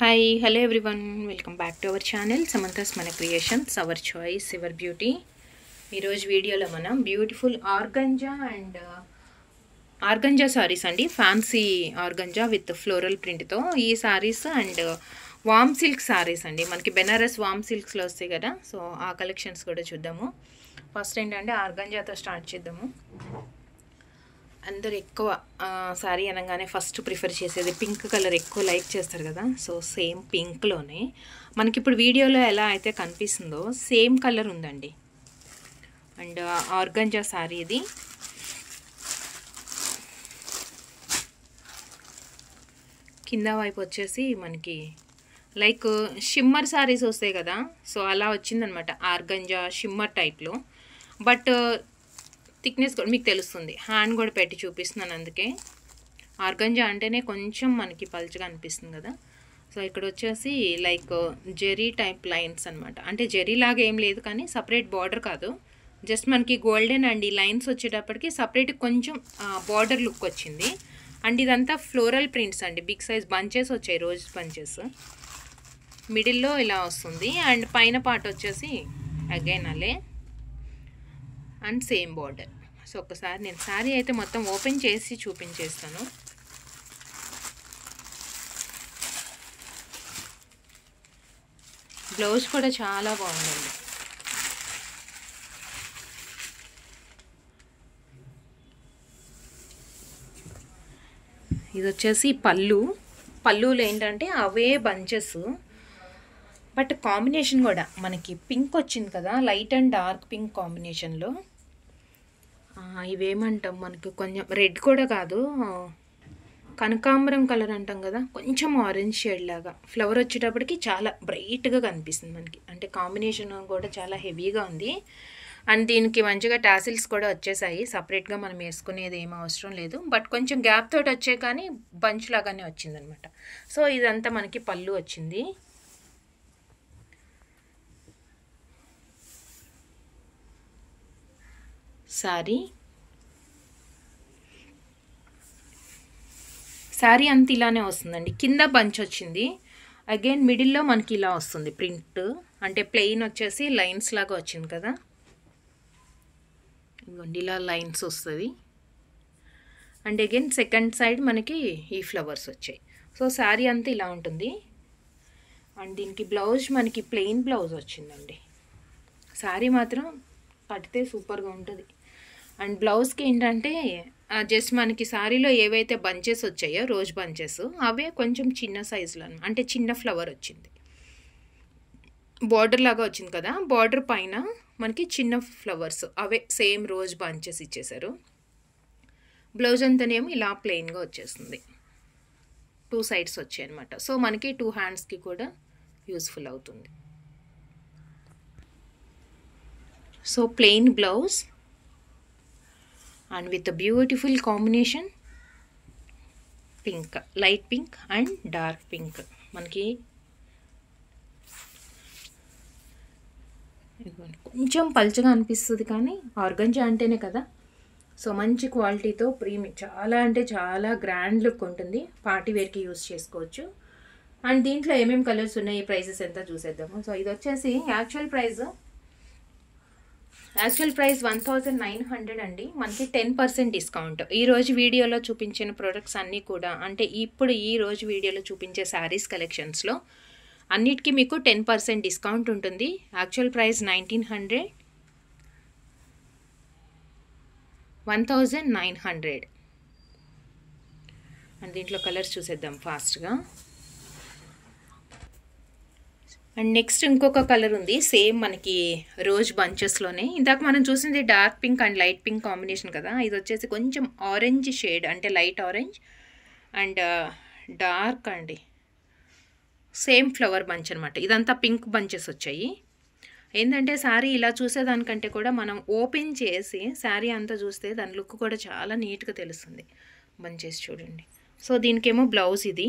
Hi, hello everyone. Welcome back to our channel Samantha's Mana Creations, our choice, our beauty. ఈ రోజు వీడియోలో మనం beautiful organza and organza saris అండి, fancy organza with floral ప్రింట్తో ఈ saris and warm silk saris అండి. మనకి బెనారస్ వామ్ సిల్క్స్లో వస్తాయి కదా, సో ఆ కలెక్షన్స్ కూడా చూద్దాము. ఫస్ట్ ఏంటంటే ఆర్గంజాతో స్టార్ట్ చేద్దాము. అందరు ఎక్కువ శారీ అనగానే ఫస్ట్ ప్రిఫర్ చేసేది పింక్ కలర్, ఎక్కువ లైక్ చేస్తారు కదా. సో సేమ్ పింక్లోనే మనకి ఇప్పుడు వీడియోలో ఎలా అయితే కనిపిస్తుందో సేమ్ కలర్ ఉందండి. అండ్ ఆర్గంజా శారీ ఇది. కింద వైపు వచ్చేసి మనకి లైక్ షిమ్మర్ శారీస్ వస్తాయి కదా, సో అలా వచ్చిందనమాట ఆర్గంజా షిమ్మర్ టైప్లో. బట్ థిక్నెస్ కూడా మీకు తెలుస్తుంది, హ్యాండ్ కూడా పెట్టి చూపిస్తున్నాను. అందుకే ఆర్గంజా అంటేనే కొంచెం మనకి పల్చగా అనిపిస్తుంది కదా. సో ఇక్కడ వచ్చేసి లైక్ జెరీ టైప్ లైన్స్ అనమాట. అంటే జెరీ లాగా ఏం లేదు కానీ సపరేట్ బార్డర్ కాదు, జస్ట్ మనకి గోల్డెన్ అండ్ ఈ లైన్స్ వచ్చేటప్పటికి సపరేట్ కొంచెం బార్డర్ లుక్ వచ్చింది. అండ్ ఇదంతా ఫ్లోరల్ ప్రింట్స్ అండి, బిగ్ సైజ్ బంచెస్ వచ్చాయి, రోజ్ బంచెస్. మిడిల్లో ఇలా వస్తుంది అండ్ పైన పార్ట్ వచ్చేసి అగైన్ అలే అండ్ సేమ్ బార్డర్. సో ఒకసారి నేను శారీ అయితే మొత్తం ఓపెన్ చేసి చూపించేస్తాను. బ్లౌజ్ కూడా చాలా బాగుందండి. ఇది వచ్చేసి పళ్ళులో ఏంటంటే అవే బంచెస్, బట్ కాంబినేషన్ కూడా మనకి పింక్ వచ్చింది కదా, లైట్ అండ్ డార్క్ పింక్ కాంబినేషన్లో. ఇవేమంటాం, మనకి కొంచెం రెడ్ కూడా కాదు, కనకాంబరం కలర్ అంటాం కదా, కొంచెం ఆరెంజ్ షేడ్ లాగా. ఫ్లవర్ వచ్చేటప్పటికి చాలా బ్రైట్గా కనిపిస్తుంది మనకి. అంటే కాంబినేషన్ కూడా చాలా హెవీగా ఉంది. అండ్ దీనికి మంచిగా టాసిల్స్ కూడా వచ్చేసాయి, సపరేట్గా మనం వేసుకునేది ఏం అవసరం లేదు. బట్ కొంచెం గ్యాప్ తోటి వచ్చే కానీ బంచ్ లాగానే వచ్చిందనమాట. సో ఇదంతా మనకి పళ్ళు వచ్చింది. శారీ అంత ఇలానే వస్తుందండి. కింద బంచ్ వచ్చింది, అగైన్ మిడిల్లో మనకి ఇలా వస్తుంది ప్రింట్. అంటే ప్లెయిన్ వచ్చేసి లైన్స్ లాగా వచ్చింది కదా, ఇదిగోండి ఇలా లైన్స్ వస్తుంది. అండ్ అగైన్ సెకండ్ సైడ్ మనకి ఈ ఫ్లవర్స్ వచ్చాయి. సో శారీ అంతా ఇలా ఉంటుంది. అండ్ దీనికి బ్లౌజ్ మనకి ప్లెయిన్ బ్లౌజ్ వచ్చిందండి. శారీ మాత్రం కడితే సూపర్గా ఉంటుంది. అండ్ బ్లౌజ్కి ఏంటంటే జస్ట్ మనకి శారీలో ఏవైతే బంచెస్ వచ్చాయో రోజ్ బంచెస్, అవే కొంచెం చిన్న సైజులో, అంటే చిన్న ఫ్లవర్ వచ్చింది. బార్డర్ లాగా వచ్చింది కదా, బార్డర్ పైన మనకి చిన్న ఫ్లవర్స్ అవే సేమ్ రోజ్ బంచెస్ ఇచ్చేసారు. బ్లౌజ్ అంతానేమో ఇలా ప్లెయిన్గా వచ్చేస్తుంది, 2 సైడ్స్ వచ్చాయి అనమాట. సో మనకి 2 హ్యాండ్స్కి కూడా యూస్ఫుల్ అవుతుంది. So plain blouse and with a beautiful combination pink, light pink and dark pink. మనకి కొంచెం పల్చగా అనిపిస్తుంది కానీ ఆర్గంజా అంటేనే కదా. సో మంచి క్వాలిటీతో ప్రీమియం, చాలా అంటే చాలా గ్రాండ్ లుక్ ఉంటుంది, పార్టీ వేర్కి యూస్ చేసుకోవచ్చు. అండ్ దీంట్లో ఏమేమి కలర్స్ ఉన్నాయి, ప్రైజెస్ ఎంత చూసేద్దాము. సో ఇది వచ్చేసి యాక్చువల్ ప్రైస్ 1900 అండి. మనకి 10% డిస్కౌంట్. ఈరోజు వీడియోలో చూపించిన ప్రొడక్ట్స్ అన్నీ కూడా, అంటే ఇప్పుడు ఈరోజు వీడియోలో చూపించే శారీస్ కలెక్షన్స్లో అన్నిటికీ మీకు 10% డిస్కౌంట్ ఉంటుంది. Actual price 1900. అండ్ దీంట్లో కలర్స్ చూసేద్దాం ఫాస్ట్గా. అండ్ నెక్స్ట్ ఇంకొక కలర్ ఉంది, సేమ్ మనకి రోజ్ బంచెస్లోనే. ఇందాక మనం చూసింది dark pink and light pink combination కదా, ఇది వచ్చేసి కొంచెం ఆరెంజ్ షేడ్, అంటే లైట్ ఆరెంజ్ అండ్ డార్క్ అండి, సేమ్ ఫ్లవర్ బంచ్ అనమాట. ఇదంతా పింక్ బంచెస్ వచ్చాయి. ఏంటంటే శారీ ఇలా చూసేదానికంటే కూడా మనం ఓపెన్ చేసి శారీ అంతా చూస్తే దాని లుక్ కూడా చాలా నీట్గా తెలుస్తుంది. బంచెస్ చూడండి. సో దీనికేమో బ్లౌజ్ ఇది.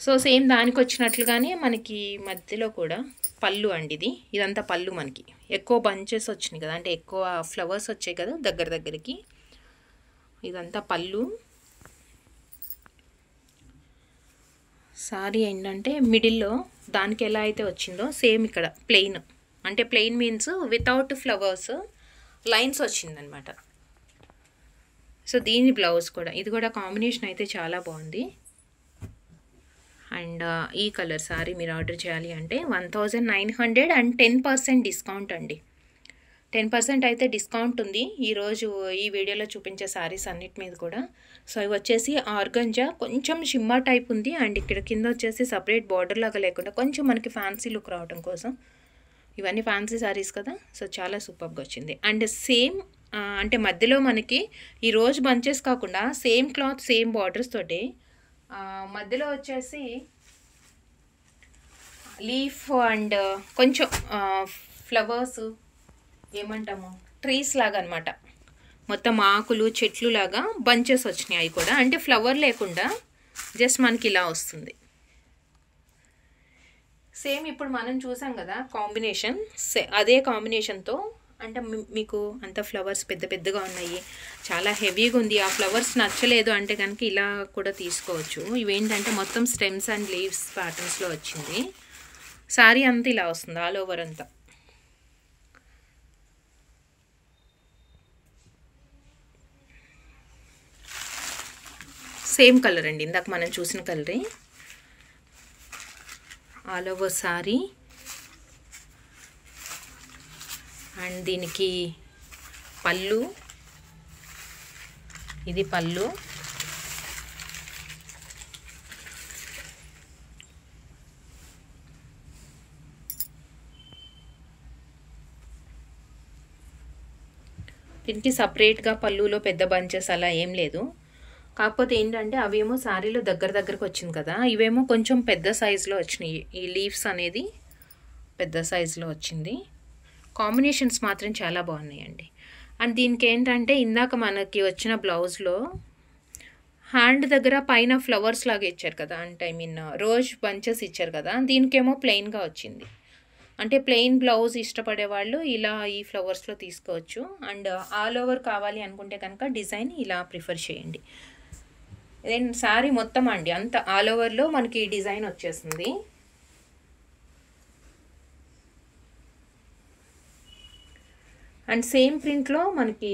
సో సేమ్ దానికి వచ్చినట్లుగానే మనకి మధ్యలో కూడా పళ్ళు అండి. ఇదంతా పళ్ళు మనకి ఎక్కువ బంచెస్ వచ్చినాయి కదా, అంటే ఎక్కువ ఫ్లవర్స్ వచ్చాయి కదా దగ్గరికి. ఇదంతా పళ్ళు. సారీ ఏంటంటే మిడిల్లో దానికి ఎలా అయితే వచ్చిందో సేమ్ ఇక్కడ ప్లెయిన్, అంటే plain means without flowers lines వచ్చిందనమాట. సో దీని బ్లౌజ్ కూడా, ఇది కూడా కాంబినేషన్ అయితే చాలా బాగుంది. అండ్ ఈ కలర్ సారీ మీరు ఆర్డర్ చేయాలి అంటే 1900 అండ్ 10% డిస్కౌంట్ అండి. 10% అయితే డిస్కౌంట్ ఉంది ఈరోజు ఈ వీడియోలో చూపించే సారీస్ అన్నిటి మీద కూడా. సో ఇవి వచ్చేసి ఆర్గంజా, కొంచెం షిమ్మర్ టైప్ ఉంది. అండ్ ఇక్కడ కింద వచ్చేసి సపరేట్ బార్డర్ లాగా లేకుండా కొంచెం మనకి ఫ్యాన్సీ లుక్ రావడం కోసం. ఇవన్నీ ఫ్యాన్సీ సారీస్ కదా, సో చాలా సూపర్గా వచ్చింది. అండ్ సేమ్ అంటే మధ్యలో మనకి ఈ రోజ్ బంచెస్ కాకుండా సేమ్ క్లాత్ సేమ్ బార్డర్స్ తోటి మధ్యలో వచ్చేసి లీఫ్ అండ్ కొంచెం ఫ్లవర్స్ ఏమంటాము ట్రీస్ లాగా అనమాట. మొత్తం ఆకులు చెట్లు లాగా బంచెస్ వచ్చినాయి. అవి కూడా అంటే ఫ్లవర్ లేకుండా జస్ట్ మనకి ఇలా వస్తుంది. సేమ్ ఇప్పుడు మనం చూసాం కదా కాంబినేషన్, అదే కాంబినేషన్తో అంటే మీకు అంత ఫ్లవర్స్ పెద్ద పెద్దగా ఉన్నాయి, చాలా హెవీగా ఉంది, ఆ ఫ్లవర్స్ నచ్చలేదు అంటే కనుక ఇలా కూడా తీసుకోవచ్చు. ఇవేంటంటే మొత్తం స్టెమ్స్ అండ్ లీవ్స్ ప్యాటర్న్స్లో వచ్చింది. సారీ అంతా ఇలా వస్తుంది ఆల్ ఓవర్ అంతా. సేమ్ కలర్ అండి, ఇందాక మనం చూసిన కలరే ఆల్ ఓవర్ సారీ. అండ్ దీనికి పళ్ళు, ఇది పళ్ళు. దీనికి సపరేట్గా పళ్ళులో పెద్ద బంచెస్ అలా ఏం లేదు. కాకపోతే ఏంటంటే అవేమో శారీలో దగ్గరకు వచ్చింది కదా, ఇవేమో కొంచెం పెద్ద సైజులో వచ్చినాయి. ఈ లీవ్స్ అనేది పెద్ద సైజులో వచ్చింది. కాంబినేషన్స్ మాత్రం చాలా బాగున్నాయండి. అండ్ దీనికి ఏంటంటే ఇందాక మనకి వచ్చిన బ్లౌజ్లో హ్యాండ్ దగ్గర పైన ఫ్లవర్స్ లాగా ఇచ్చారు కదా, అంటే ఐ మీన్ రోజ్ బంచెస్ ఇచ్చారు కదా, దీనికేమో ప్లెయిన్గా వచ్చింది. అంటే ప్లెయిన్ బ్లౌజ్ ఇష్టపడే వాళ్ళు ఇలా ఈ ఫ్లవర్స్లో తీసుకోవచ్చు. అండ్ ఆల్ ఓవర్ కావాలి అనుకుంటే కనుక డిజైన్ ఇలా ప్రిఫర్ చేయండి. దెన్ శారీ మొత్తం అండి అంత ఆల్ ఓవర్లో మనకి డిజైన్ వచ్చేస్తుంది. అండ్ సేమ్ ప్రింట్లో మనకి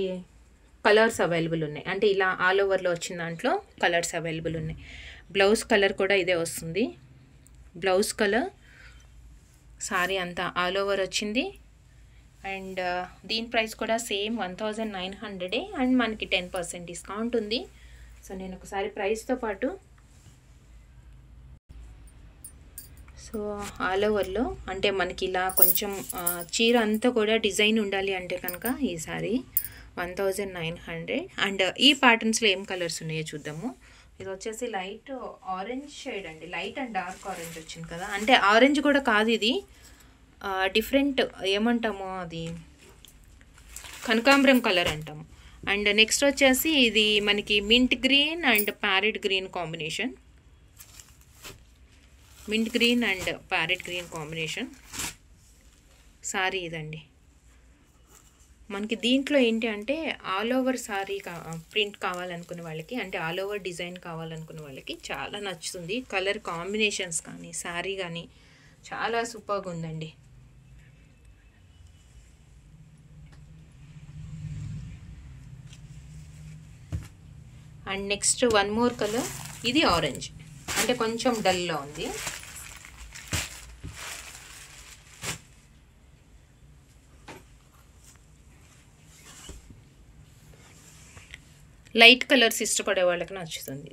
కలర్స్ అవైలబుల్ ఉన్నాయి, అంటే ఇలా ఆల్ ఓవర్లో వచ్చిన దాంట్లో కలర్స్ అవైలబుల్ ఉన్నాయి. బ్లౌజ్ కలర్ కూడా ఇదే వస్తుంది. బ్లౌజ్ కలర్ సారీ అంతా ఆల్ ఓవర్ వచ్చింది. అండ్ దీని ప్రైస్ కూడా సేమ్ 1900 అండ్ మనకి 10% డిస్కౌంట్ ఉంది. సో నేను ఒకసారి ప్రైస్తో పాటు సో ఆల్ ఓవర్లో అంటే మనకి ఇలా కొంచెం చీర అంతా కూడా డిజైన్ ఉండాలి అంటే కనుక ఈ సారీ 1900. అండ్ ఈ ప్యాటర్న్స్లో ఏం కలర్స్ ఉన్నాయో చూద్దాము. ఇది వచ్చేసి లైట్ ఆరెంజ్ షేడ్ అండి, లైట్ అండ్ డార్క్ ఆరెంజ్ వచ్చింది కదా, అంటే ఆరెంజ్ కూడా కాదు ఇది డిఫరెంట్ ఏమంటాము, అది కనకాంబరం కలర్ అంటాము. అండ్ నెక్స్ట్ వచ్చేసి ఇది మనకి mint green and parrot green combination, mint green and parrot green combination sorry ఇదండి. మనకి దీంట్లో ఏంటి అంటే ఆల్ ఓవర్ సారీ ప్రింట్ కావాలనుకునే వాళ్ళకి, అంటే ఆల్ ఓవర్ డిజైన్ కావాలనుకునే వాళ్ళకి చాలా నచ్చుతుంది. కలర్ కాంబినేషన్స్ కానీ సారీ కానీ చాలా సూపర్గా ఉందండి. And next one more colour, ఇది ఆరెంజ్, అంటే కొంచెం డల్లో ఉంది. లైట్ కలర్స్ ఇష్టపడే వాళ్ళకి నచ్చుతుంది.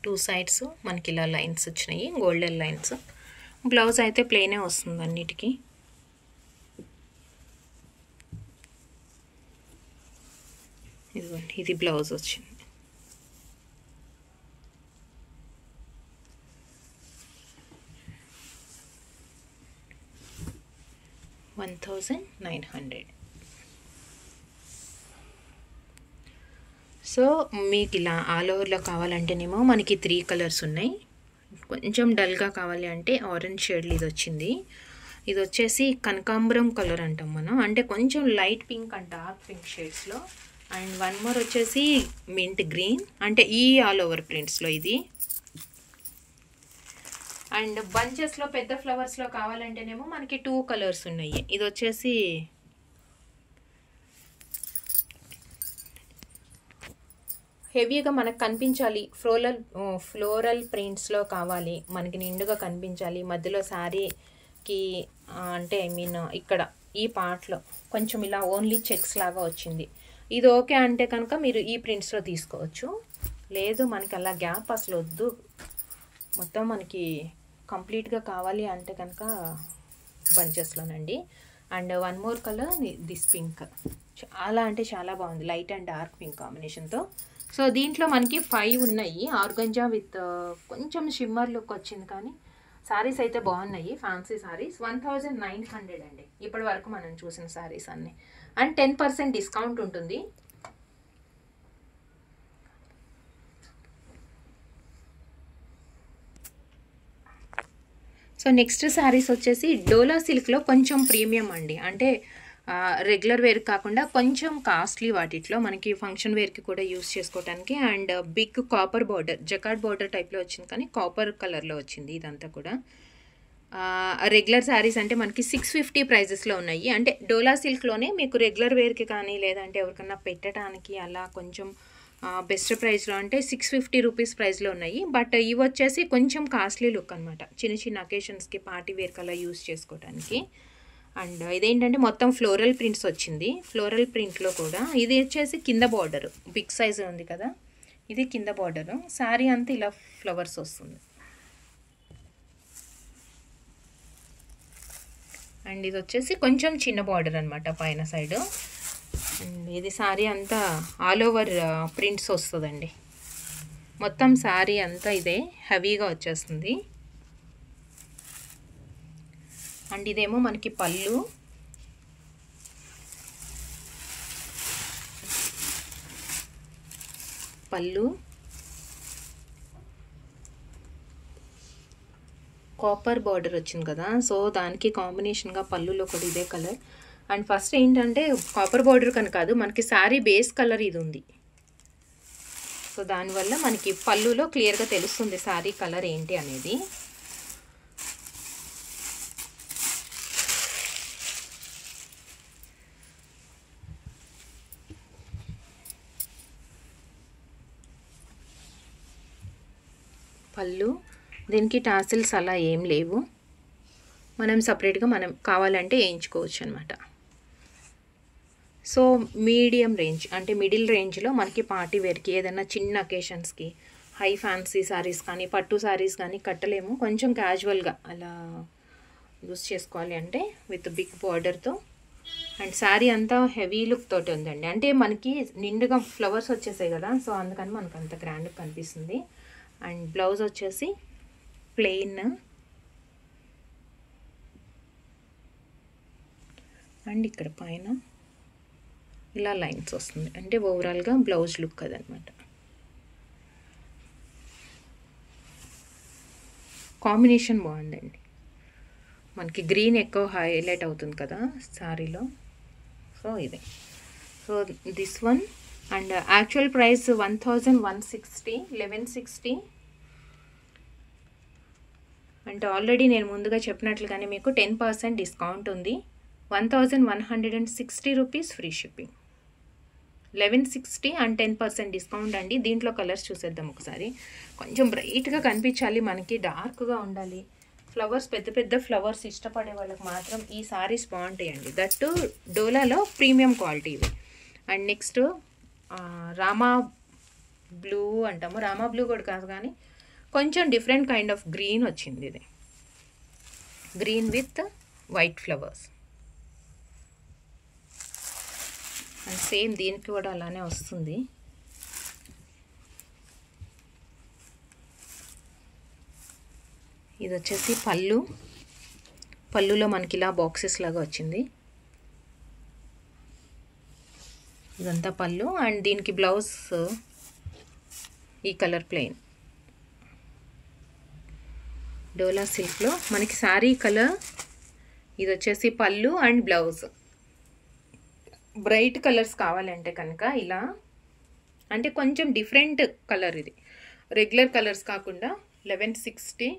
టూ సైడ్స్ మనకి ఇలా లైన్స్ వచ్చినాయి, గోల్డెన్ లైన్స్. బ్లౌజ్ అయితే ప్లెయినే వస్తుంది అన్నిటికీ. ఇదిగోండి ఇది బ్లౌజ్ వచ్చింది. $1900. సో మీకు ఇలా ఆల్ ఓవర్లో కావాలంటేనేమో మనకి 3 కలర్స్ ఉన్నాయి. కొంచెం డల్గా కావాలి అంటే ఆరెంజ్ షేడ్లో ఇది వచ్చింది. ఇది వచ్చేసి కనకాంబరం కలర్ అంటాం మనం, అంటే కొంచెం light pink and dark pink షేడ్స్లో. అండ్ వన్ మోర్ వచ్చేసి మింట్ గ్రీన్, అంటే ఈ ఆల్ ఓవర్ ప్రింట్స్లో ఇది. అండ్ బంచెస్లో పెద్ద ఫ్లవర్స్లో కావాలంటేనేమో మనకి 2 కలర్స్ ఉన్నాయి. ఇది వచ్చేసి హెవీగా మనకు కనిపించాలి, ఫ్లోరల్ ప్రింట్స్లో కావాలి, మనకి నిండుగా కనిపించాలి, మధ్యలో శారీకి అంటే ఐ మీన్ ఇక్కడ ఈ పార్ట్లో కొంచెం ఇలా ఓన్లీ చెక్స్ లాగా వచ్చింది. ఇది ఓకే అంటే కనుక మీరు ఈ ప్రింట్స్లో తీసుకోవచ్చు. లేదు మనకి అలా గ్యాప్ అసలు వద్దు, మొత్తం మనకి కంప్లీట్గా కావాలి అంటే కనుక బంచెస్లోనండి. And one more colour this pink, చాలా అంటే చాలా బాగుంది, లైట్ అండ్ డార్క్ పింక్ కాంబినేషన్తో. సో దీంట్లో మనకి 5 ఉన్నాయి. ఆర్గంజా విత్ కొంచెం షిమ్మర్ లుక్ వచ్చింది, కానీ శారీస్ అయితే బాగున్నాయి. ఫ్యాన్సీ శారీస్ 1900 అండి ఇప్పటి వరకు మనం చూసిన శారీస్ అన్నీ. అండ్ 10% డిస్కౌంట్ ఉంటుంది. సో నెక్స్ట్ శారీస్ వచ్చేసి డోలా సిల్క్లో కొంచెం ప్రీమియం అండి, అంటే రెగ్యులర్ వేర్ కాకుండా కొంచెం కాస్ట్లీ వాటిట్లో మనకి ఫంక్షన్ వేర్కి కూడా యూస్ చేసుకోవడానికి. And big copper border, jacquard border టైప్లో వచ్చింది, కానీ కాపర్ కలర్లో వచ్చింది ఇదంతా కూడా. రెగ్యులర్ శారీస్ అంటే మనకి 650 ప్రైజెస్లో ఉన్నాయి. అంటే డోలా సిల్క్లోనే మీకు రెగ్యులర్ వేర్కి కానీ లేదంటే ఎవరికన్నా పెట్టడానికి అలా కొంచెం బెస్ట్ ప్రైస్లో అంటే 650 రూపీస్ ప్రైస్లో ఉన్నాయి. బట్ ఇవి వచ్చేసి కొంచెం కాస్ట్లీ లుక్ అనమాట, చిన్న చిన్న అకేషన్స్కి పార్టీ వేర్కి అలా యూస్ చేసుకోవడానికి. అండ్ ఇదేంటంటే మొత్తం ఫ్లోరల్ ప్రింట్స్ వచ్చింది. ఫ్లోరల్ ప్రింట్లో కూడా ఇది వచ్చేసి కింద బార్డరు బిగ్ సైజ్ ఉంది కదా, ఇది కింద బార్డరు. శారీ అంతా ఇలా ఫ్లవర్స్ వస్తుంది. అండ్ ఇది వచ్చేసి కొంచెం చిన్న బార్డర్ అనమాట పైన సైడు. అండ్ ఇది శారీ అంతా ఆల్ ఓవర్ ప్రింట్స్ వస్తుందండి, మొత్తం శారీ అంతా ఇదే హెవీగా వచ్చేస్తుంది. అండ్ ఇదేమో మనకి పళ్ళు, కాపర్ బార్డర్ వచ్చింది కదా, సో దానికి కాంబినేషన్గా పళ్ళులో కూడా ఇదే కలర్. అండ్ ఫస్ట్ ఏంటంటే కాపర్ బార్డర్ కని కాదు, మనకి శారీ బేస్ కలర్ ఇది ఉంది. సో దానివల్ల మనకి పళ్ళులో క్లియర్గా తెలుస్తుంది శారీ కలర్ ఏంటి అనేది. పళ్ళు, దీనికి టాసిల్స్ అలా ఏం లేవు, మనం సపరేట్గా మనం కావాలంటే వేయించుకోవచ్చు అనమాట. సో మీడియం రేంజ్ అంటే మిడిల్ రేంజ్లో మనకి పార్టీ వేర్కి ఏదైనా చిన్న అకేషన్స్కి హై ఫ్యాన్సీ శారీస్ కానీ పట్టు శారీస్ కానీ కట్టలేము, కొంచెం క్యాజువల్గా అలా యూస్ చేసుకోవాలి అంటే విత్ బిగ్ బార్డర్తో. అండ్ శారీ అంతా హెవీ లుక్ తోటి ఉందండి, అంటే మనకి నిండుగా ఫ్లవర్స్ వచ్చేసాయి కదా, సో అందుకని మనకు అంత గ్రాండ్గా కనిపిస్తుంది. అండ్ బ్లౌజ్ వచ్చేసి ప్లెయిన్. అండ్ ఇక్కడ పైన ఇలా లైన్స్ వస్తుంది, అంటే ఓవరాల్గా బ్లౌజ్ లుక్ అదనమాట. కాంబినేషన్ బాగుందండి, మనకి గ్రీన్ ఎక్కువ హైలైట్ అవుతుంది కదా శారీలో, సో ఇది. So this one. And actual price 1160, 1160. అంటే ఆల్రెడీ నేను ముందుగా చెప్పినట్లుగానే మీకు 10% డిస్కౌంట్ ఉంది. 1160 rupees free shipping. 1160 and 10% discount అండి. దీంట్లో కలర్స్ చూసేద్దాం ఒకసారి. కొంచెం బ్రైట్గా కనిపించాలి, మనకి డార్క్గా ఉండాలి, ఫ్లవర్స్ పెద్ద పెద్ద ఫ్లవర్స్ ఇష్టపడే వాళ్ళకి మాత్రం ఈ సారీస్ బాగుంటాయండి. దట్టు డోలాలో ప్రీమియం క్వాలిటీ ఇవి. అండ్ నెక్స్ట్ రామా బ్లూ అంటాము, రామా బ్లూ కూడా కాదు కానీ కొంచెం డిఫరెంట్ కైండ్ ఆఫ్ గ్రీన్ వచ్చింది. ఇది green with white flowers. And same దీనికి కూడా అలానే వస్తుంది. ఇది వచ్చేసి పళ్ళు, పళ్ళులో మనకి ఇలా బాక్సెస్ లాగా వచ్చింది. ఇదంతా పళ్ళు అండ్ దీనికి బ్లౌజ్ ఈ కలర్ ప్లెయిన్ డోలా సిల్క్లో మనకి శారీ కలర్. ఇది వచ్చేసి పళ్ళు అండ్ బ్లౌజ్. బ్రైట్ కలర్స్ కావాలంటే కనుక ఇలా, అంటే కొంచెం డిఫరెంట్ కలర్, ఇది రెగ్యులర్ కలర్స్ కాకుండా 1160.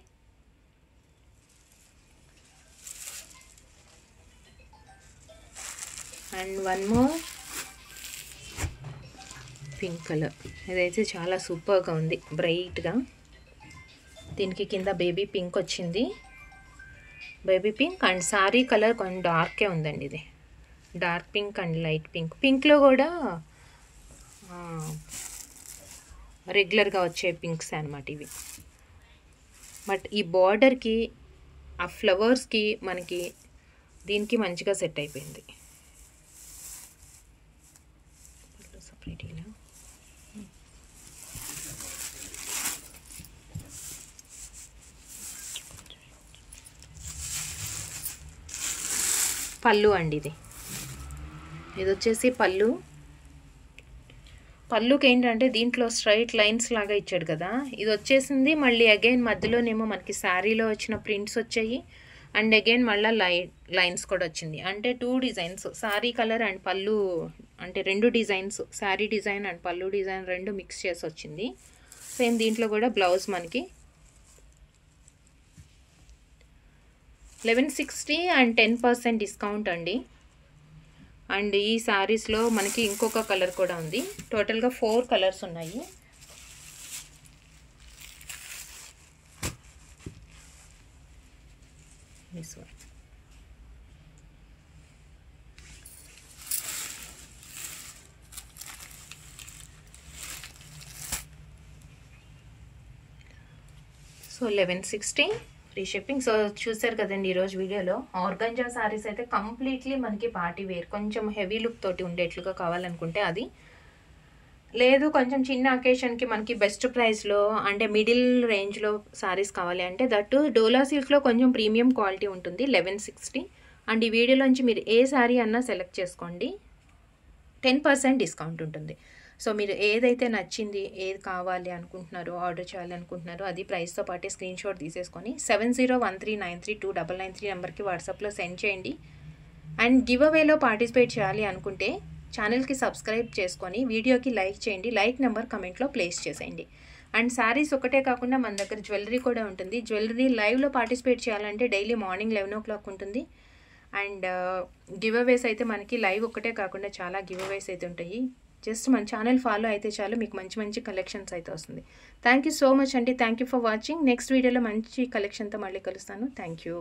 And one more pink colour. ఇదైతే చాలా సూపర్గా ఉంది, బ్రైట్గా. దీనికి కింద బేబీ పింక్ వచ్చింది, baby pink. And sari colour కొంచెం డార్కే ఉందండి, ఇది dark pink and light pink. పింక్లో కూడా రెగ్యులర్గా వచ్చే పింక్స్ అన్నమాట ఇవి. బట్ ఈ బార్డర్కి, ఆ ఫ్లవర్స్కి, మనకి దీనికి మంచిగా సెట్ అయిపోయింది. సపరేట్ ఇలా పళ్ళు అండి, ఇది వచ్చేసి పళ్ళు. పళ్ళుకి ఏంటంటే దీంట్లో స్ట్రైట్ లైన్స్ లాగా ఇచ్చాడు కదా, ఇది వచ్చేసింది. మళ్ళీ అగైన్ మధ్యలోనేమో మనకి శారీలో వచ్చిన ప్రింట్స్ వచ్చాయి అండ్ అగైన్ మళ్ళీ లైన్స్ కూడా వచ్చింది. అంటే 2 డిజైన్స్, శారీ కలర్ అండ్ పళ్ళు, అంటే 2 డిజైన్స్, శారీ డిజైన్ అండ్ పళ్ళు డిజైన్ 2 మిక్స్ చేసి వచ్చింది. సేమ్ దీంట్లో కూడా బ్లౌజ్ మనకి 1160 అండ్ 10% డిస్కౌంట్ అండి. అండ్ ఈ శారీస్లో మనకి ఇంకొక కలర్ కూడా ఉంది. టోటల్గా 4 కలర్స్ ఉన్నాయి. this one. So 1160 free shipping. So చూసారు కదండి ఈరోజు వీడియోలో ఆర్గంజా శారీస్ అయితే కంప్లీట్లీ మనకి పార్టీ వేర్, కొంచెం హెవీ లుక్ తోటి ఉండేట్లుగా కావాలనుకుంటే అది, లేదు కొంచెం చిన్న అకేషన్కి మనకి బెస్ట్ ప్రైస్లో అంటే మిడిల్ రేంజ్లో శారీస్ కావాలి అంటే దట్టు డోలా సిల్క్లో కొంచెం ప్రీమియం క్వాలిటీ ఉంటుంది 1160. అండ్ ఈ వీడియోలోంచి మీరు ఏ శారీ అన్నా సెలెక్ట్ చేసుకోండి, 10% డిస్కౌంట్ ఉంటుంది. సో మీరు ఏదైతే నచ్చింది, ఏది కావాలి అనుకుంటున్నారో, ఆర్డర్ చేయాలనుకుంటున్నారో అది ప్రైస్తో పాటే స్క్రీన్ షాట్ తీసేసుకొని 7013932993 నెంబర్కి వాట్సాప్లో సెండ్ చేయండి. అండ్ గివ్ అవేలో పార్టిసిపేట్ చేయాలి అనుకుంటే ఛానల్కి సబ్స్క్రైబ్ చేసుకొని వీడియోకి లైక్ చేయండి, లైక్ నెంబర్ కమెంట్లో ప్లేస్ చేసేయండి. అండ్ శారీస్ ఒకటే కాకుండా మన దగ్గర జ్యువెలరీ కూడా ఉంటుంది. జ్యువెలరీ లైవ్లో పార్టిసిపేట్ చేయాలంటే డైలీ మార్నింగ్ 11 o'clock ఉంటుంది. అండ్ గివ్ అవేస్ అయితే మనకి లైవ్ ఒకటే కాకుండా చాలా గివ్ అవేస్ అయితే ఉంటాయి. జస్ట్ మన ఛానల్ ఫాలో అయితే చాలు, మీకు మంచి మంచి కలెక్షన్స్ అయితే వస్తుంది. థ్యాంక్ యూ సో మచ్ అండి, thank you for watching. Next వీడియోలో మంచి కలెక్షన్తో మళ్ళీ కలుస్తాను. Thank you.